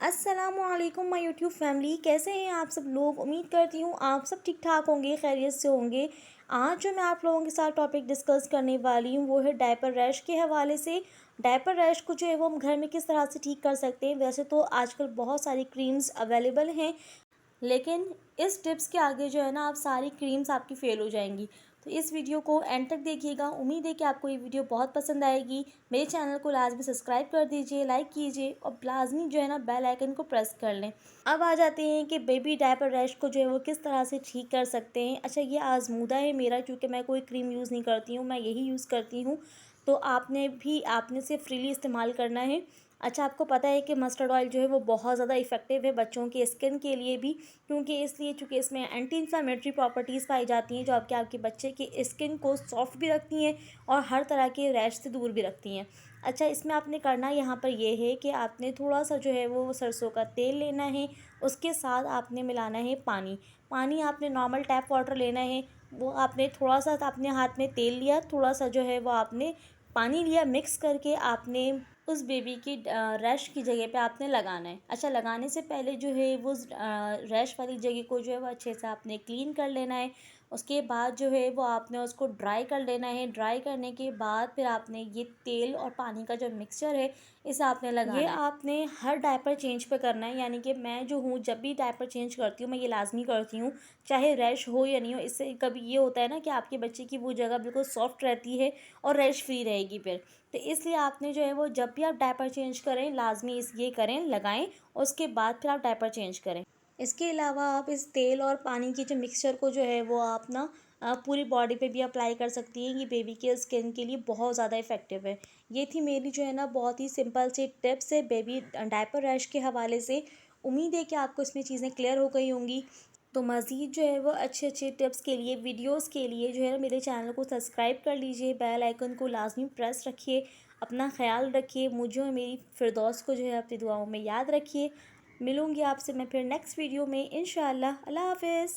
अस्सलामुअलैकुम my YouTube family, कैसे हैं आप सब लोग। उम्मीद करती हूँ आप सब ठीक ठाक होंगे, खैरियत से होंगे। आज जो मैं आप लोगों के साथ टॉपिक डिस्कस करने वाली हूँ वो है डायपर रैश के हवाले से। डायपर रैश को जो है वो हम घर में किस तरह से ठीक कर सकते हैं। वैसे तो आजकल बहुत सारी क्रीम्स अवेलेबल हैं, लेकिन इस टिप्स के आगे जो है ना, आप सारी क्रीम्स आपकी फ़ेल हो जाएंगी। तो इस वीडियो को एंड तक देखिएगा। उम्मीद है कि आपको ये वीडियो बहुत पसंद आएगी। मेरे चैनल को लाजमी सब्सक्राइब कर दीजिए, लाइक कीजिए और लाजमी जो है ना बेल आइकन को प्रेस कर लें। अब आ जाते हैं कि बेबी डायपर रैश को जो है वो किस तरह से ठीक कर सकते हैं। अच्छा, ये आजमूदा है मेरा, क्योंकि मैं कोई क्रीम यूज़ नहीं करती हूँ, मैं यही यूज़ करती हूँ। तो आपने से फ्रीली इस्तेमाल करना है। अच्छा, आपको पता है कि मस्टर्ड ऑयल जो है वो बहुत ज़्यादा इफ़ेक्टिव है बच्चों की स्किन के लिए भी, चूँकि इसमें एंटी इन्फ्लेमेटरी प्रॉपर्टीज़ पाई जाती हैं, जो आपके बच्चे की स्किन को सॉफ्ट भी रखती हैं और हर तरह के रैश से दूर भी रखती हैं। अच्छा, इसमें आपने करना यहाँ पर ये है कि आपने थोड़ा-सा जो है वो सरसों का तेल लेना है, उसके साथ आपने मिलाना है पानी। पानी आपने नॉर्मल टैप वाटर लेना है, वो आपने थोड़ा-सा अपने हाथ में तेल लिया, थोड़ा-सा जो है वो आपने पानी लिया, मिक्स करके आपने उस बेबी की रैश की जगह पे आपने लगाना है। अच्छा, लगाने से पहले जो है वो रैश वाली जगह को जो है वो अच्छे से आपने क्लीन कर लेना है। उसके बाद जो है वो आपने उसको ड्राई कर लेना है। ड्राई करने के बाद फिर आपने ये तेल और पानी का जो मिक्सचर है, इसे आपने लगाना है। ये आपने हर डायपर चेंज पे करना है, यानी कि मैं जो हूँ जब भी डायपर चेंज करती हूँ मैं ये लाज़मी करती हूँ, चाहे रैश हो या नहीं हो। इससे कभी ये होता है ना कि आपके बच्चे की वो जगह बिल्कुल सॉफ्ट रहती है और रैश फ्री रहेगी फिर। तो इसलिए आपने जो है वो जब भी आप डायपर चेंज करें लाज़मी ये करें, लगाएं, उसके बाद फिर आप डायपर चेंज करें। इसके अलावा आप इस तेल और पानी के जो मिक्सचर को जो है वो आप ना पूरी बॉडी पे भी अप्लाई कर सकती हैं। ये बेबी के स्किन के लिए बहुत ज़्यादा इफ़ेक्टिव है। ये थी मेरी जो है ना बहुत ही सिंपल सी टिप्स है बेबी डायपर रैश के हवाले से। उम्मीद है कि आपको इसमें चीज़ें क्लियर हो गई होंगी। तो मज़ीद जो है वो अच्छे अच्छे टिप्स के लिए, वीडियोस के लिए जो है ना मेरे चैनल को सब्सक्राइब कर लीजिए, बेल आइकन को लाजमी प्रेस रखिए। अपना ख्याल रखिए, मुझे और मेरी फिरदौस को जो है अपनी दुआओं में याद रखिए। मिलूँगी आपसे मैं फिर नेक्स्ट वीडियो में इंशाअल्लाह। अल्लाह हाफ़िज़।